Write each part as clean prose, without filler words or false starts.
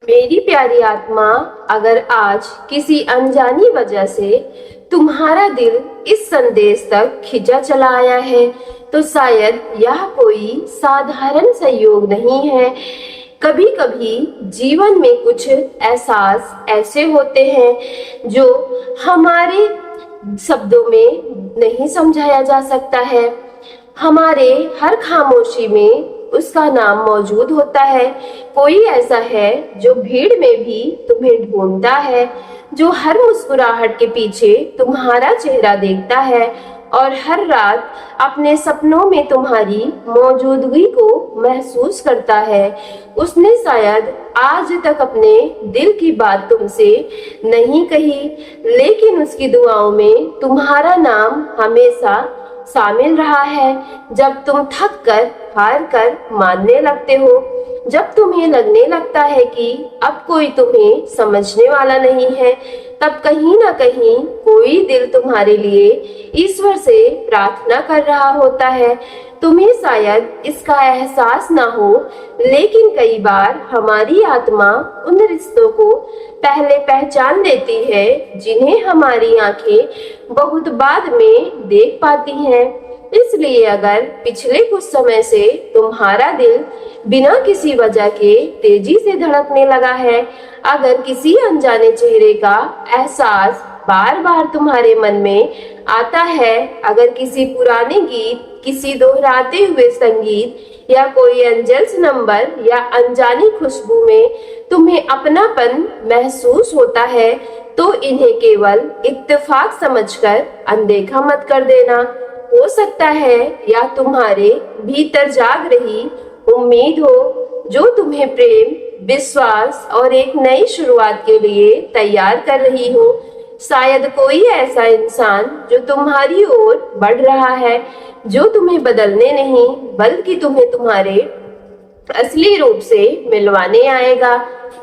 मेरी प्यारी आत्मा, अगर आज किसी अनजानी वजह से तुम्हारा दिल इस संदेश तक खिंचा चला आया है, तो शायद यह कोई साधारण संयोग नहीं है। कभी कभी जीवन में कुछ एहसास ऐसे होते हैं जो हमारे शब्दों में नहीं समझाया जा सकता है। हमारे हर खामोशी में उसका नाम मौजूद होता है। कोई ऐसा है जो भीड़ में भी तुम्हें ढूंढता है, जो हर मुस्कुराहट के पीछे तुम्हारा चेहरा देखता है और हर रात अपने सपनों में तुम्हारी मौजूदगी को महसूस करता है। उसने शायद आज तक अपने दिल की बात तुमसे नहीं कही, लेकिन उसकी दुआओं में तुम्हारा नाम हमेशा शामिल रहा है। जब तुम थक कर हार कर मानने लगते हो, जब तुम्हें लगने लगता है कि अब कोई तुम्हें समझने वाला नहीं है, तब कहीं ना कहीं कोई दिल तुम्हारे लिए ईश्वर से प्रार्थना कर रहा होता है। तुम्हें शायद इसका एहसास ना हो, लेकिन कई बार हमारी आत्मा उन रिश्तों को पहले पहचान लेती है जिन्हें हमारी आंखें बहुत बाद में देख पाती हैं। इसलिए अगर पिछले कुछ समय से तुम्हारा दिल बिना किसी वजह के तेजी से धड़कने लगा है, अगर किसी अनजाने चेहरे का एहसास बार बार तुम्हारे मन में आता है, अगर किसी पुराने गीत, किसी दोहराते हुए संगीत या कोई अनजल्स नंबर या अनजानी खुशबू में तुम्हें अपनापन महसूस होता है, तो इन्हें केवल इत्तेफाक समझकर अनदेखा मत कर देना। हो सकता है या तुम्हारे भीतर जाग रही उम्मीद हो जो तुम्हें प्रेम, विश्वास और एक नई शुरुआत के लिए तैयार कर रही हो। शायद कोई ऐसा इंसान जो तुम्हारी ओर बढ़ रहा है, जो तुम्हें बदलने नहीं बल्कि तुम्हें तुम्हारे असली रूप से मिलवाने आएगा।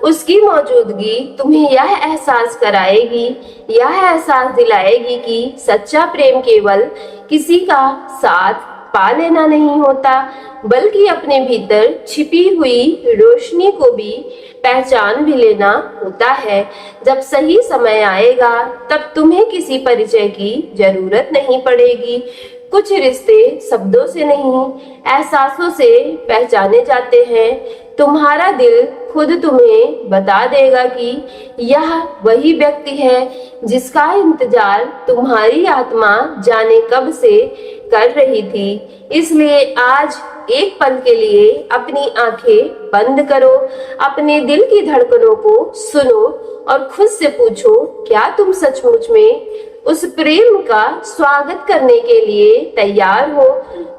उसकी मौजूदगी तुम्हें यह एहसास कराएगी, यह एहसास दिलाएगी कि सच्चा प्रेम केवल किसी का साथ पा लेना नहीं होता, बल्कि अपने भीतर छिपी हुई रोशनी को भी पहचान भी लेना होता है। जब सही समय आएगा, तब तुम्हें किसी परिचय की जरूरत नहीं पड़ेगी। कुछ रिश्ते शब्दों से नहीं, एहसासों से पहचाने जाते हैं। तुम्हारा दिल खुद तुम्हें बता देगा कि यह वही व्यक्ति है जिसका इंतजार तुम्हारी आत्मा जाने कब से कर रही थी। इसलिए आज एक पल के लिए अपनी आंखें बंद करो, अपने दिल की धड़कनों को सुनो और खुद से पूछो, क्या तुम सचमुच में उस प्रेम का स्वागत करने के लिए तैयार हो,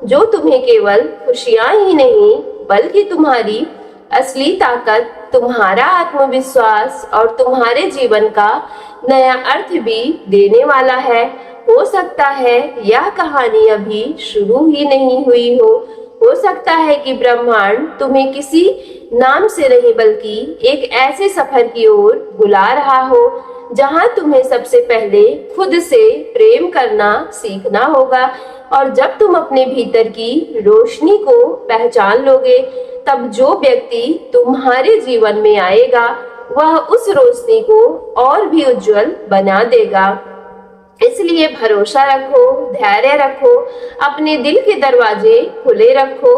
जो तुम्हें केवल खुशियां ही नहीं बल्कि तुम्हारी असली ताकत, तुम्हारा आत्मविश्वास और तुम्हारे जीवन का नया अर्थ भी देने वाला है। हो सकता है यह कहानी अभी शुरू ही नहीं हुई हो सकता है कि ब्रह्मांड तुम्हें किसी नाम से नहीं बल्कि एक ऐसे सफर की ओर बुला रहा हो जहां तुम्हें सबसे पहले खुद से प्रेम करना सीखना होगा। और जब तुम अपने भीतर की रोशनी को पहचान लोगे, तब जो व्यक्ति तुम्हारे जीवन में आएगा वह उस रोशनी को और भी उज्जवल बना देगा। इसलिए भरोसा रखो, धैर्य रखो, अपने दिल के दरवाजे खुले रखो,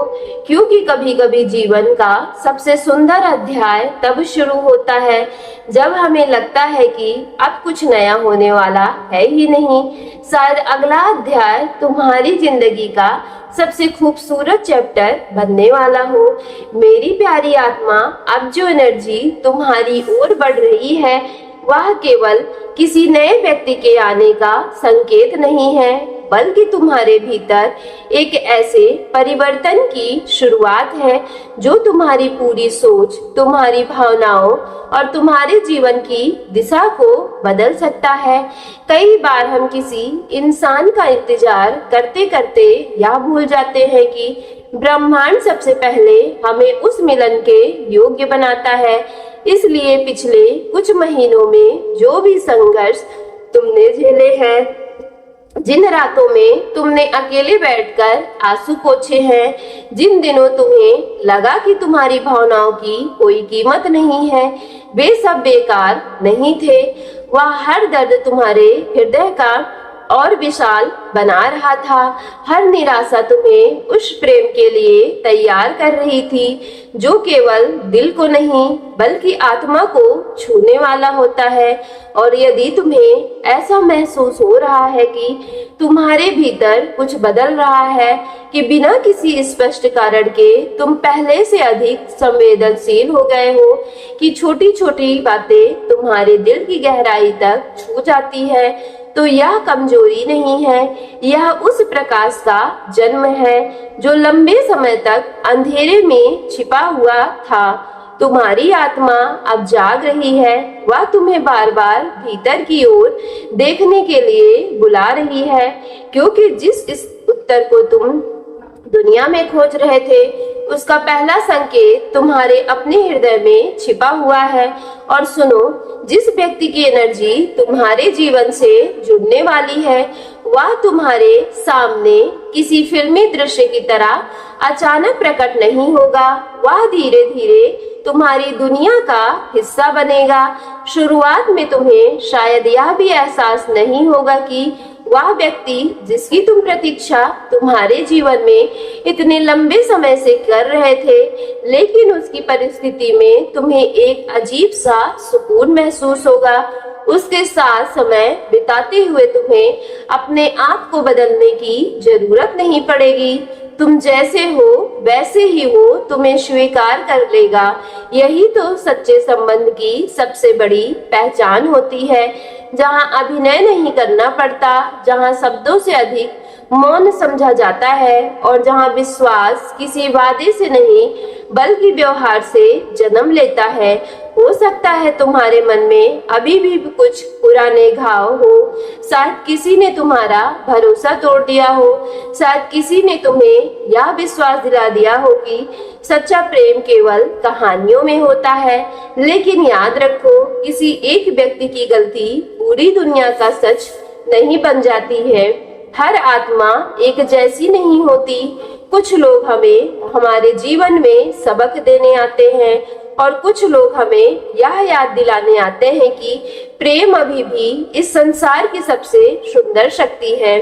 क्योंकि कभी कभी जीवन का सबसे सुंदर अध्याय तब शुरू होता है जब हमें लगता है कि अब कुछ नया होने वाला है ही नहीं। शायद अगला अध्याय तुम्हारी जिंदगी का सबसे खूबसूरत चैप्टर बनने वाला हो। मेरी प्यारी आत्मा, अब जो एनर्जी तुम्हारी ओर बढ़ रही है वह केवल किसी नए व्यक्ति के आने का संकेत नहीं है, बल्कि तुम्हारे भीतर एक ऐसे परिवर्तन की शुरुआत है जो तुम्हारी पूरी सोच, तुम्हारी भावनाओं और तुम्हारे जीवन की दिशा को बदल सकता है। कई बार हम किसी इंसान का इंतजार करते करते यह भूल जाते हैं कि ब्रह्मांड सबसे पहले हमें उस मिलन के योग्य बनाता है। इसलिए पिछले कुछ महीनों में जो भी संघर्ष तुमने झेले हैं, जिन रातों में तुमने अकेले बैठकर आंसू पोंछे हैं, जिन दिनों तुम्हें लगा कि तुम्हारी भावनाओं की कोई कीमत नहीं है, वे सब बेकार नहीं थे। वह हर दर्द तुम्हारे हृदय का और विशाल बना रहा था। हर निराशा तुम्हें उस प्रेम के लिए तैयार कर रही थी जो केवल दिल को नहीं बल्कि आत्मा को छूने वाला होता है। और यदि तुम्हें ऐसा महसूस हो रहा है कि तुम्हारे भीतर कुछ बदल रहा है, कि बिना किसी स्पष्ट कारण के तुम पहले से अधिक संवेदनशील हो गए हो, कि छोटी छोटी बातें तुम्हारे दिल की गहराई तक छू जाती है, तो यह कमजोरी नहीं है, यह उस प्रकाश का जन्म है जो लंबे समय तक अंधेरे में छिपा हुआ था। तुम्हारी आत्मा अब जाग रही है, वह तुम्हें बार बार भीतर की ओर देखने के लिए बुला रही है, क्योंकि जिस इस उत्तर को तुम दुनिया में खोज रहे थे, उसका पहला संकेत तुम्हारे अपने हृदय में छिपा हुआ है। और सुनो, जिस व्यक्ति की एनर्जी तुम्हारे जीवन से जुड़ने वाली है, वह तुम्हारे सामने किसी फिल्मी दृश्य की तरह अचानक प्रकट नहीं होगा। वह धीरे धीरे तुम्हारी दुनिया का हिस्सा बनेगा। शुरुआत में तुम्हें शायद यह भी एहसास नहीं होगा कि वह व्यक्ति जिसकी तुम प्रतीक्षा तुम्हारे जीवन में इतने लंबे समय से कर रहे थे, लेकिन उसकी परिस्थिति में तुम्हें एक अजीब सा सुकून महसूस होगा। उसके साथ समय बिताते हुए तुम्हें अपने आप को बदलने की जरूरत नहीं पड़ेगी। तुम जैसे हो वैसे ही वो तुम्हें स्वीकार कर लेगा। यही तो सच्चे संबंध की सबसे बड़ी पहचान होती है, जहाँ अभिनय नहीं करना पड़ता, जहाँ शब्दों से अधिक मौन समझा जाता है, और जहाँ विश्वास किसी वादे से नहीं बल्कि व्यवहार से जन्म लेता है। हो सकता है तुम्हारे मन में अभी भी कुछ पुराने घाव हो, शायद किसी ने तुम्हारा भरोसा तोड़ दिया हो, शायद किसी ने तुम्हें यह विश्वास दिला दिया हो कि सच्चा प्रेम केवल कहानियों में होता है। लेकिन याद रखो, किसी एक व्यक्ति की गलती पूरी दुनिया का सच नहीं बन जाती है। हर आत्मा एक जैसी नहीं होती। कुछ लोग हमें हमारे जीवन में सबक देने आते हैं, और कुछ लोग हमें यह याद दिलाने आते हैं कि प्रेम अभी भी इस संसार की सबसे सुंदर शक्ति है।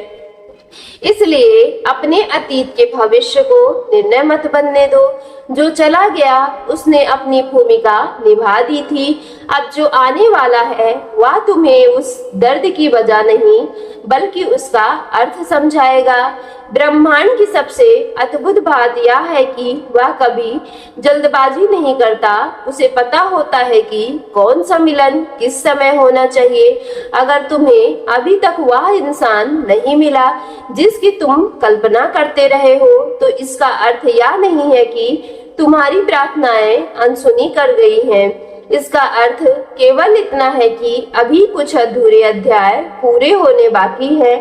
इसलिए अपने अतीत के भविष्य को निर्णय मत बनने दो। जो चला गया उसने अपनी भूमिका निभा दी थी। अब जो आने वाला है वह तुम्हें उस दर्द की वजह नहीं बल्कि उसका अर्थ समझाएगा। ब्रह्मांड की सबसे अद्भुत बात यह है कि वह कभी जल्दबाजी नहीं करता। उसे पता होता है कि कौन सा मिलन किस समय होना चाहिए। अगर तुम्हें अभी तक वह इंसान नहीं मिला जिसकी तुम कल्पना करते रहे हो, तो इसका अर्थ यह नहीं है कि तुम्हारी प्रार्थनाएं अनसुनी कर गई हैं। इसका अर्थ केवल इतना है कि अभी कुछ अधूरे अध्याय पूरे होने बाकी है,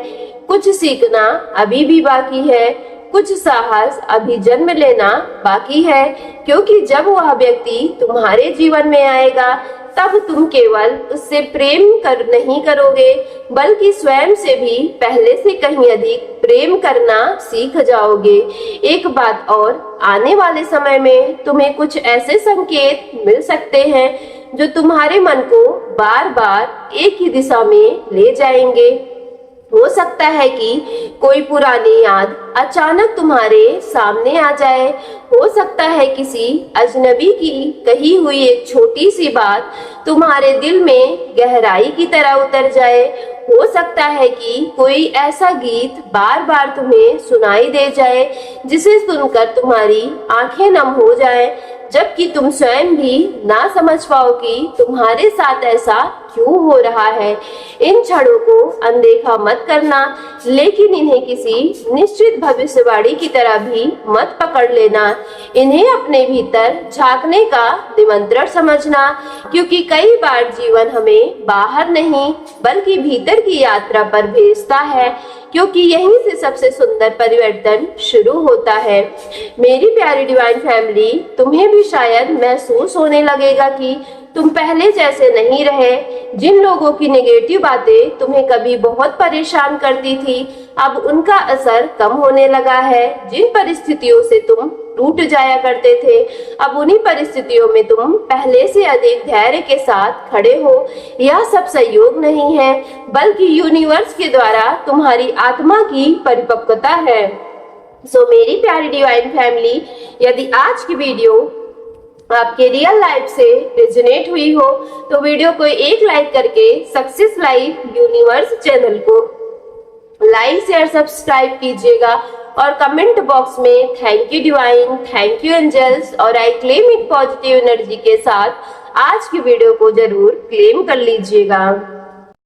कुछ सीखना अभी भी बाकी है, कुछ साहस अभी जन्म लेना बाकी है। क्योंकि जब वह व्यक्ति तुम्हारे जीवन में आएगा, तब तुम केवल उससे प्रेम नहीं करोगे बल्कि स्वयं से भी पहले से कहीं अधिक प्रेम करना सीख जाओगे। एक बात और, आने वाले समय में तुम्हें कुछ ऐसे संकेत मिल सकते हैं जो तुम्हारे मन को बार बार एक ही दिशा में ले जाएंगे। हो सकता है कि कोई पुरानी याद अचानक तुम्हारे सामने आ जाए। हो सकता है किसी अजनबी की कही हुई एक छोटी सी बात तुम्हारे दिल में गहराई की तरह उतर जाए। हो सकता है कि कोई ऐसा गीत बार बार तुम्हें सुनाई दे जाए जिसे सुनकर तुम्हारी आंखें नम हो जाएं, जबकि तुम स्वयं भी ना समझ पाओ कि तुम्हारे साथ ऐसा क्यों हो रहा है। इन क्षणों को अनदेखा मत करना, लेकिन इन्हें किसी निश्चित भविष्यवाणी की तरह भी मत पकड़ लेना। इन्हें अपने भीतर झांकने का निमंत्रण समझना, क्योंकि कई बार जीवन हमें बाहर नहीं बल्कि भीतर की यात्रा पर भेजता है, क्योंकि यहीं से सबसे सुंदर परिवर्तन शुरू होता है। मेरी प्यारी डिवाइन फैमिली, तुम्हें भी शायद महसूस होने लगेगा कि तुम पहले जैसे नहीं रहे। जिन लोगों की नेगेटिव बातें तुम्हें कभी बहुत परेशान करती थी, अब उनका असर कम होने लगा है। जिन परिस्थितियों से तुम टूट जाया करते थे, अब उन्हीं परिस्थितियों में तुम पहले से अधिक धैर्य के साथ खड़े हो। यह सब संयोग नहीं है, बल्कि यूनिवर्स के द्वारा तुम्हारी आत्मा की परिपक्वता है। मेरी प्यारी डिवाइन फैमिली, यदि आज की वीडियो आपके रियल लाइफ से रेजोनेट हुई हो तो वीडियो को एक लाइक करके सक्सेस लाइफ यूनिवर्स चैनल को लाइक शेयर सब्सक्राइब कीजिएगा और कमेंट बॉक्स में thank you divine, thank you angels और I claim it positive energy के साथ आज की वीडियो को जरूर क्लेम कर लीजिएगा।